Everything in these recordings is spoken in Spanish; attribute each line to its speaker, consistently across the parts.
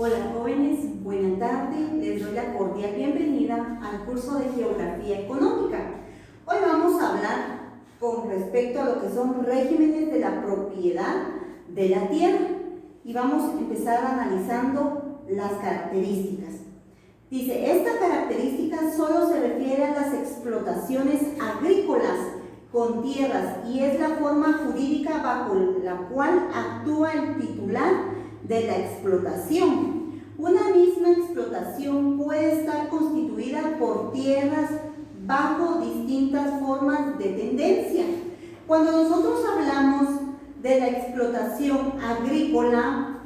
Speaker 1: Hola jóvenes, buena tarde, les doy la cordial bienvenida al curso de Geografía Económica. Hoy vamos a hablar con respecto a lo que son regímenes de la propiedad de la tierra y vamos a empezar analizando las características. Dice, esta característica solo se refiere a las explotaciones agrícolas con tierras y es la forma jurídica bajo la cual actúa el titular de la explotación. Una misma explotación puede estar constituida por tierras bajo distintas formas de tendencia. Cuando nosotros hablamos de la explotación agrícola,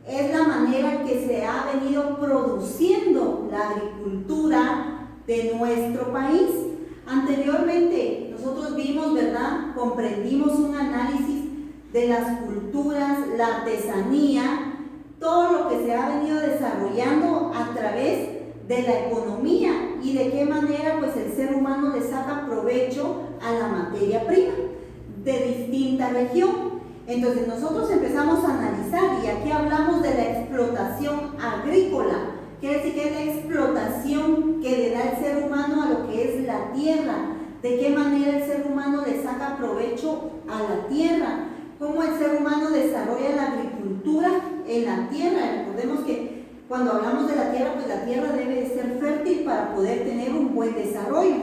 Speaker 1: es la manera que se ha venido produciendo la agricultura de nuestro país. Anteriormente nosotros vimos, ¿verdad? Comprendimos un análisis de las culturas, la artesanía, todo lo que se ha venido desarrollando a través de la economía y de qué manera pues el ser humano le saca provecho a la materia prima de distinta región. Entonces nosotros empezamos a analizar y aquí hablamos de la explotación agrícola, quiere decir que es la explotación que le da el ser humano a lo que es la tierra, de qué manera el ser humano le saca provecho a la tierra, cómo el ser humano desarrolla la agricultura en la tierra. Recordemos que cuando hablamos de la tierra, pues la tierra debe de ser fértil para poder tener un buen desarrollo.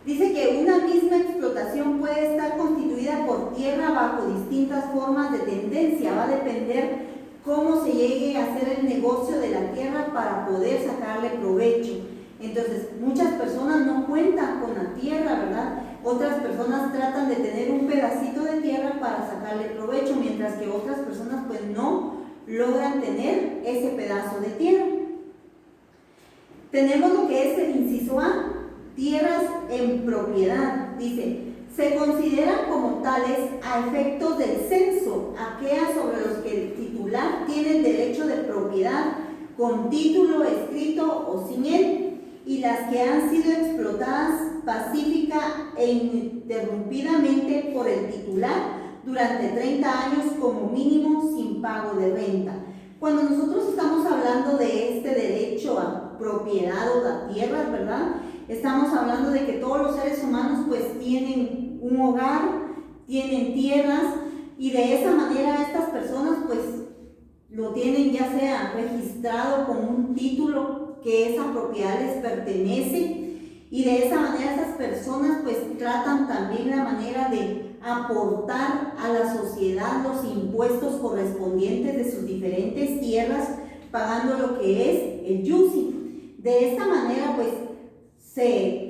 Speaker 1: Dice que una misma explotación puede estar constituida por tierra bajo distintas formas de tendencia. Va a depender cómo se llegue a hacer el negocio de la tierra para poder sacarle provecho. Entonces, muchas personas no cuentan con la tierra, ¿verdad? Otras personas tratan de tener un pedacito de tierra para sacarle provecho, mientras que otras personas pues no logran tener ese pedazo de tierra. Tenemos lo que es el inciso A, tierras en propiedad. Dice, se consideran como tales a efectos del censo aquellas sobre los que el titular tiene el derecho de propiedad con título escrito o sin él, y las que han sido explotadas pacífica e ininterrumpidamente por el titular durante 30 años como mínimo sin pago de renta. Cuando nosotros estamos hablando de este derecho a propiedad o a tierras, ¿verdad? Estamos hablando de que todos los seres humanos pues tienen un hogar, tienen tierras y de esa manera estas personas pues lo tienen ya sea registrado con un título que esa propiedad les pertenece y de esa manera esas personas pues tratan también la manera de aportar a la sociedad los impuestos correspondientes de sus diferentes tierras pagando lo que es el YUSI. De esta manera pues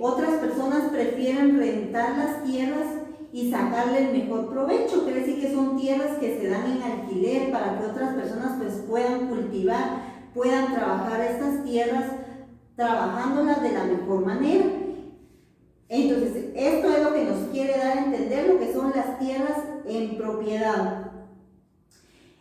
Speaker 1: otras personas prefieren rentar las tierras y sacarle el mejor provecho, quiere decir que son tierras que se dan en alquiler para que otras personas pues puedan cultivar, puedan trabajar estas tierras trabajándolas de la mejor manera. Entonces, esto es lo que nos quiere dar a entender lo que son las tierras en propiedad.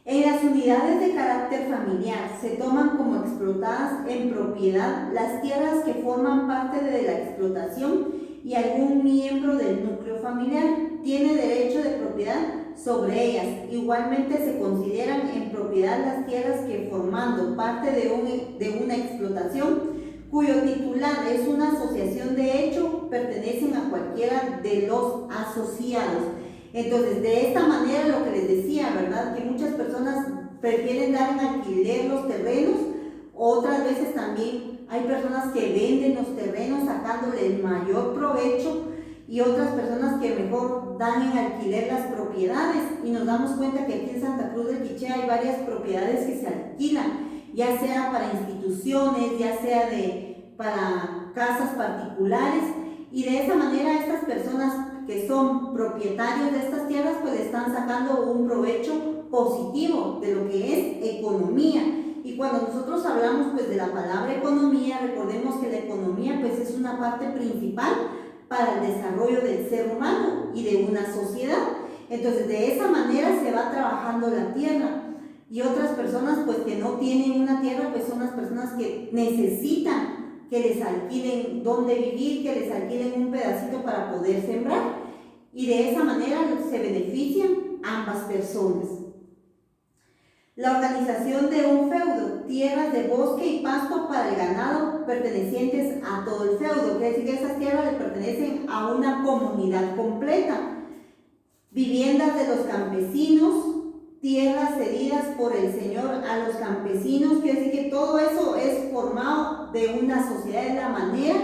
Speaker 1: En las unidades de carácter familiar se toman como explotadas en propiedad las tierras que forman parte de la explotación y algún miembro del núcleo familiar tiene derecho de propiedad sobre ellas. Igualmente se consideran en propiedad las tierras que formando parte de una explotación cuyo titular es una asociación de hecho pertenecen a cualquiera de los asociados. Entonces, de esta manera lo que les decía, ¿verdad? Que muchas personas prefieren dar en alquiler los terrenos, otras veces también hay personas que venden los terrenos sacándole el mayor provecho y otras personas que mejor dan en alquiler las propiedades y nos damos cuenta que aquí en Santa Cruz del Quiché hay varias propiedades que se alquilan, ya sea para instituciones, ya sea para casas particulares y de esa manera estas personas que son propietarios de estas tierras pues le están sacando un provecho positivo de lo que es economía. Y cuando nosotros hablamos pues de la palabra economía, recordemos que la economía pues es una parte principal para el desarrollo del ser humano y de una sociedad. Entonces de esa manera se va trabajando la tierra y otras personas pues que no tienen una tierra pues son las personas que necesitan que les alquilen donde vivir, que les alquilen un pedacito para poder sembrar y de esa manera se benefician ambas personas. La organización de un feudo, tierras de bosque y pasto para el ganado pertenecientes a todo el feudo, quiere decir que esas tierras le pertenecen a una comunidad completa. Viviendas de los campesinos, tierras cedidas por el Señor a los campesinos, quiere decir que todo eso es formado de una sociedad, es la manera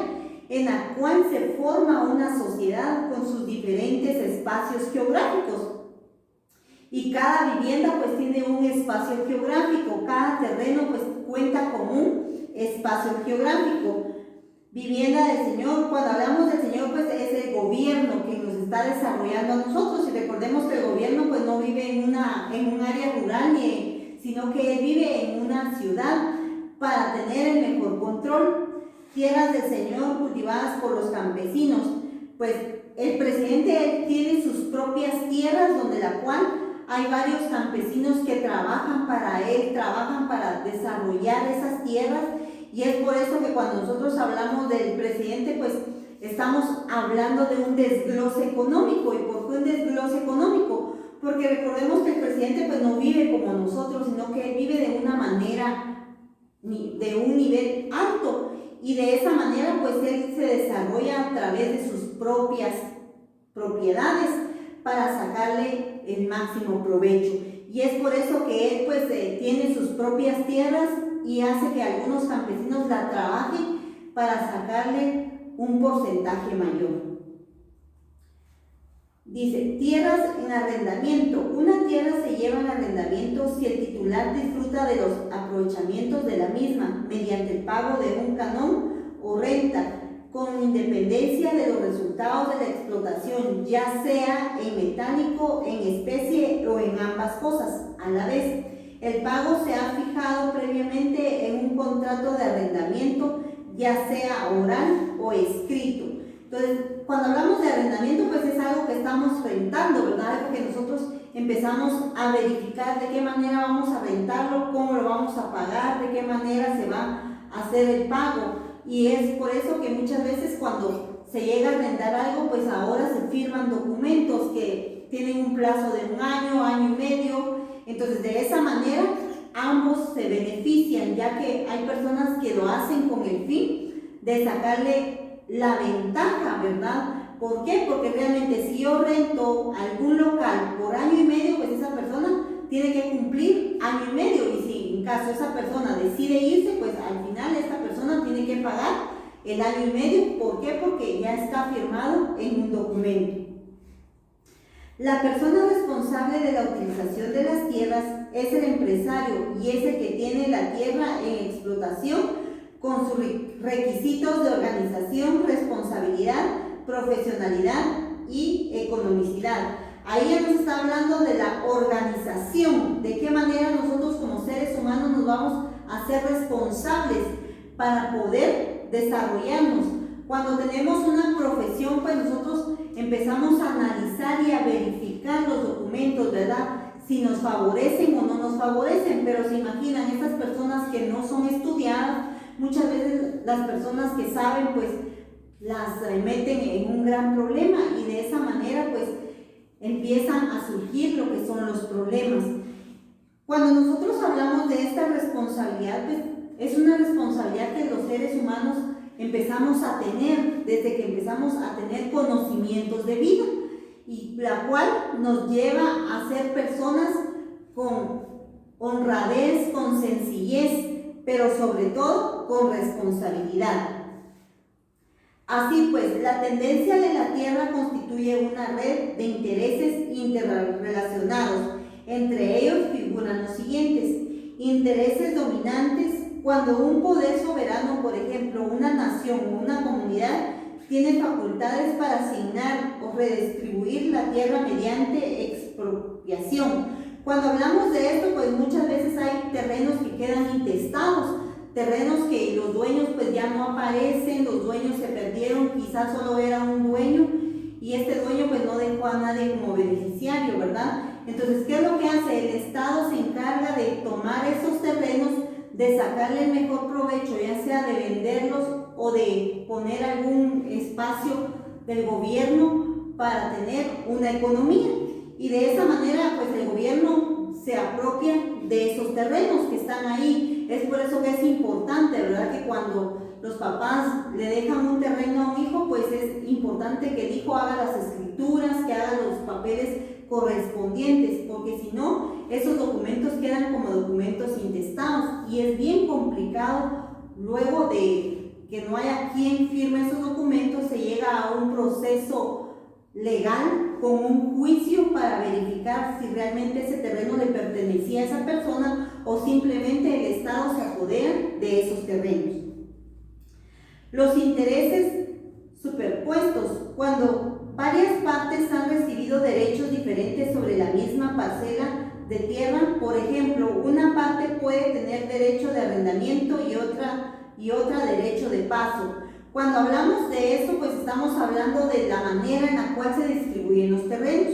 Speaker 1: en la cual se forma una sociedad con sus diferentes espacios geográficos. Y cada vivienda pues tiene un espacio geográfico, cada terreno pues cuenta con un espacio geográfico. Vivienda del Señor, cuando hablamos del Señor pues es el gobierno que nos está desarrollando a nosotros, y recordemos que el gobierno pues no vive en un área rural, sino que él vive en una ciudad para tener el mejor control. Tierras del Señor cultivadas por los campesinos, pues el presidente tiene sus propias tierras donde la cual hay varios campesinos que trabajan para él, trabajan para desarrollar esas tierras, y es por eso que cuando nosotros hablamos del presidente, pues estamos hablando de un desglose económico. ¿Y por qué un desglose económico? Porque recordemos que el presidente pues no vive como nosotros, sino que él vive de una manera, de un nivel alto, y de esa manera pues él se desarrolla a través de sus propias propiedades para sacarle el máximo provecho. Y es por eso que él pues tiene sus propias tierras y hace que algunos campesinos la trabajen para sacarle un porcentaje mayor. Dice, tierras en arrendamiento. Una tierra se lleva en arrendamiento si el titular disfruta de los aprovechamientos de la misma mediante el pago de un canon o renta, con independencia de los resultados de la explotación, ya sea en metálico, en especie o en ambas cosas a la vez. El pago se ha fijado previamente en un contrato de arrendamiento, ya sea oral o escrito. Entonces, cuando hablamos de arrendamiento, pues es algo que estamos rentando, ¿verdad? Porque nosotros empezamos a verificar de qué manera vamos a rentarlo, cómo lo vamos a pagar, de qué manera se va a hacer el pago. Y es por eso que muchas veces cuando se llega a arrendar algo, pues ahora se firman documentos que tienen un plazo de un año, año y medio. Entonces, de esa manera, ambos se benefician, ya que hay personas que lo hacen con el fin de sacarle la ventaja, ¿verdad? ¿Por qué? Porque realmente si yo rento algún local por año y medio, pues esa persona tiene que cumplir año y medio, y si en caso esa persona decide irse, pues al final esta persona tiene que pagar el año y medio. ¿Por qué? Porque ya está firmado en un documento. La persona responsable de la utilización de las tierras es el empresario, y es el que tiene la tierra en explotación con sus requisitos de organización, responsabilidad, profesionalidad y economicidad. Ahí ya nos está hablando de la organización, de qué manera nosotros como seres humanos nos vamos a ser responsables para poder desarrollarnos. Cuando tenemos una profesión, pues nosotros empezamos a analizar y a verificar los documentos, ¿verdad? Si nos favorecen o no nos favorecen. Pero se imaginan, estas personas que no son estudiadas, muchas veces las personas que saben, pues las meten en un gran problema, y de esa manera pues empiezan a surgir lo que son los problemas. Cuando nosotros hablamos de esta responsabilidad, pues es una responsabilidad que los seres humanos empezamos a tener desde que empezamos a tener conocimientos de vida, y la cual nos lleva a ser personas con honradez, con sencillez, pero sobre todo con responsabilidad. Así pues, la tendencia de la tierra constituye una red de intereses interrelacionados. Entre ellos figuran los siguientes: intereses dominantes. Cuando un poder soberano, por ejemplo, una nación o una comunidad, tiene facultades para asignar o redistribuir la tierra mediante expropiación. Cuando hablamos de esto, pues muchas veces hay terrenos que quedan intestados, terrenos que los dueños pues ya no aparecen, los dueños se perdieron, quizás solo era un dueño, y este dueño pues no dejó a nadie como beneficiario, ¿verdad? Entonces, ¿qué es lo que hace? El Estado se encarga de tomar esos terrenos, de sacarle el mejor provecho, ya sea de venderlos o de poner algún espacio del gobierno para tener una economía. Y de esa manera pues el gobierno se apropia de esos terrenos que están ahí. Es por eso que es importante, ¿verdad? Que cuando los papás le dejan un terreno a un hijo, pues es importante que el hijo haga las escrituras, que haga los papeles correspondientes, porque si no, esos documentos quedan como documentos intestados y es bien complicado luego de que no haya quien firme esos documentos, se llega a un proceso legal con un juicio para verificar si realmente ese terreno le pertenecía a esa persona o simplemente el Estado se apodera de esos terrenos. Los intereses superpuestos, cuando varias partes han recibido derechos diferentes sobre la misma parcela de tierra. Por ejemplo, una parte puede tener derecho de arrendamiento y otra derecho de paso. Cuando hablamos de eso, pues estamos hablando de la manera en la cual se distribuyen los terrenos.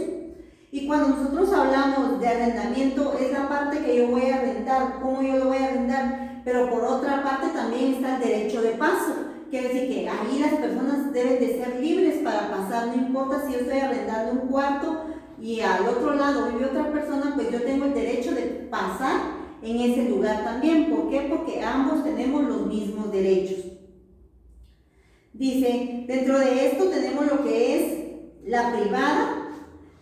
Speaker 1: Y cuando nosotros hablamos de arrendamiento, es la parte que yo voy a arrendar, cómo yo lo voy a arrendar, pero por otra parte también está el derecho de paso. Quiere decir que ahí las personas deben de ser libres para pasar, no importa si yo estoy arrendando un cuarto y al otro lado vive otra persona, pues yo tengo el derecho de pasar en ese lugar también. ¿Por qué? Porque ambos tenemos los mismos derechos. Dice, dentro de esto tenemos lo que es la privada.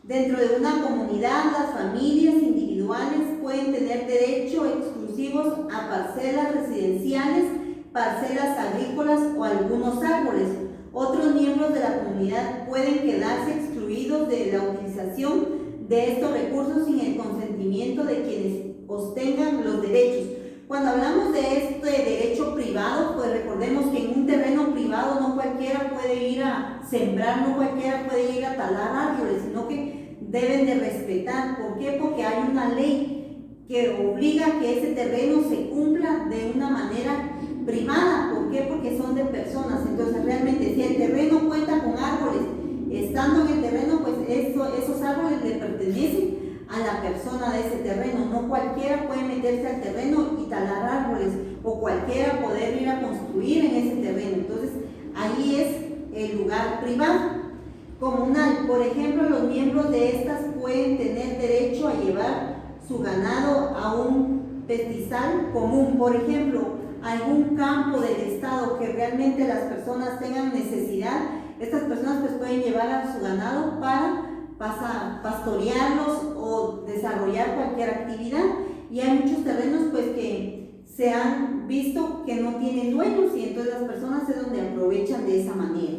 Speaker 1: Dentro de una comunidad, las familias individuales pueden tener derecho exclusivos a parcelas residenciales, parcelas agrícolas o algunos árboles. Otros miembros de la comunidad pueden quedarse excluidos de la utilización de estos recursos sin el consentimiento de quienes ostengan los derechos. Cuando hablamos de este derecho privado, pues recordemos que en un terreno privado no cualquiera puede ir a sembrar, no cualquiera puede ir a talar árboles, sino que deben de respetar. ¿Por qué? Porque hay una ley que obliga a que ese terreno se cumpla de una manera privada. ¿Por qué? Porque son de personas. Entonces realmente si el terreno cuenta con árboles, estando en el terreno, pues esos árboles le pertenecen a la persona de ese terreno. No cualquiera puede meterse al terreno y talar árboles, o cualquiera poder ir a construir en ese terreno. Entonces ahí es el lugar privado. Comunal, por ejemplo, los miembros de estas pueden tener derecho a llevar su ganado a un pastizal común. Por ejemplo, algún campo del estado que realmente las personas tengan necesidad, estas personas pues pueden llevar a su ganado para pastorearlos o desarrollar cualquier actividad. Y hay muchos terrenos pues que se han visto que no tienen dueños y entonces las personas es donde aprovechan de esa manera.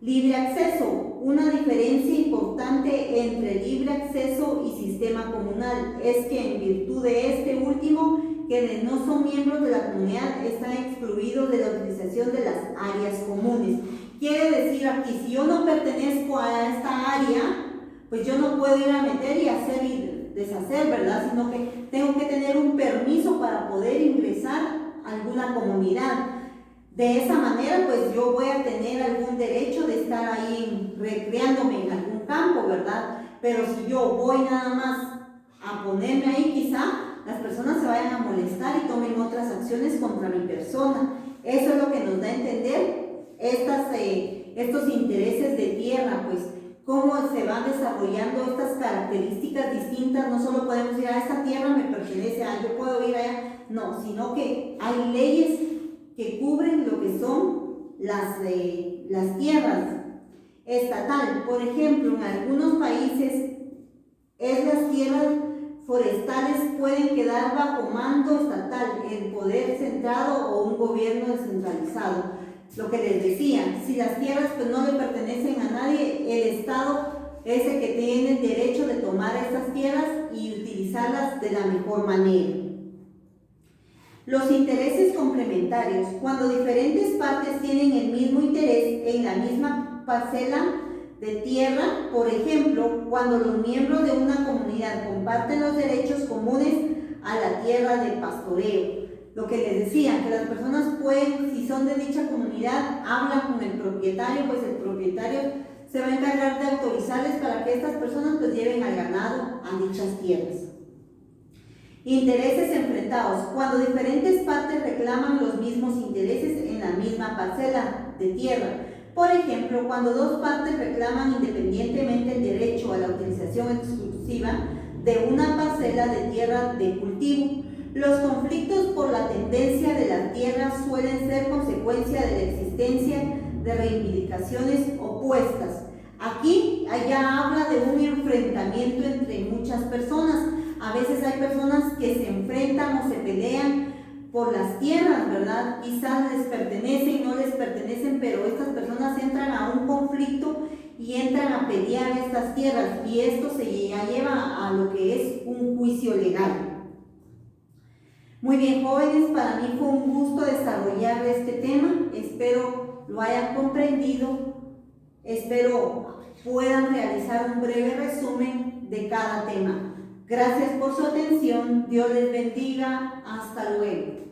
Speaker 1: Libre acceso. Una diferencia importante entre libre acceso y sistema comunal es que en virtud de este último, quienes no son miembros de la comunidad están excluidos de la utilización de las áreas comunes. Quiere decir aquí, si yo no pertenezco a esta área, pues yo no puedo ir a meter y hacer y deshacer, ¿verdad? Sino que tengo que tener un permiso para poder ingresar a alguna comunidad. De esa manera, pues yo voy a tener algún derecho de estar ahí recreándome en algún campo, ¿verdad? Pero si yo voy nada más a ponerme ahí, quizá las personas se vayan a molestar y tomen otras acciones contra mi persona. Eso es lo que nos da a entender estos intereses de tierra, pues cómo se van desarrollando estas características distintas. No solo podemos ir a esta tierra me pertenece, yo puedo ir allá, no, sino que hay leyes que cubren lo que son las tierras estatal. Por ejemplo, en algunos países las tierras forestales pueden quedar bajo mando estatal, el poder centrado o un gobierno descentralizado. Lo que les decía, si las tierras pues no le pertenecen a nadie, el Estado es el que tiene el derecho de tomar estas tierras y utilizarlas de la mejor manera. Los intereses complementarios. Cuando diferentes partes tienen el mismo interés en la misma parcela de tierra, por ejemplo, cuando los miembros de una comunidad comparten los derechos comunes a la tierra de pastoreo. Lo que les decía, que las personas pueden, si son de dicha comunidad, hablan con el propietario, pues el propietario se va a encargar de autorizarles para que estas personas pues lleven al ganado a dichas tierras. Intereses enfrentados. Cuando diferentes partes reclaman los mismos intereses en la misma parcela de tierra. Por ejemplo, cuando dos partes reclaman independientemente el derecho a la utilización exclusiva de una parcela de tierra de cultivo. Los conflictos por la tendencia de la tierra suelen ser consecuencia de la existencia de reivindicaciones opuestas. Aquí ya habla de un enfrentamiento entre muchas personas. A veces hay personas que se enfrentan o se pelean por las tierras, ¿verdad? Quizás les pertenecen, no les pertenecen, pero estas personas entran a un conflicto y entran a pelear estas tierras, y esto se ya lleva a lo que es un juicio legal. Muy bien, jóvenes, para mí fue un gusto desarrollar este tema. Espero lo hayan comprendido, espero puedan realizar un breve resumen de cada tema. Gracias por su atención, Dios les bendiga, hasta luego.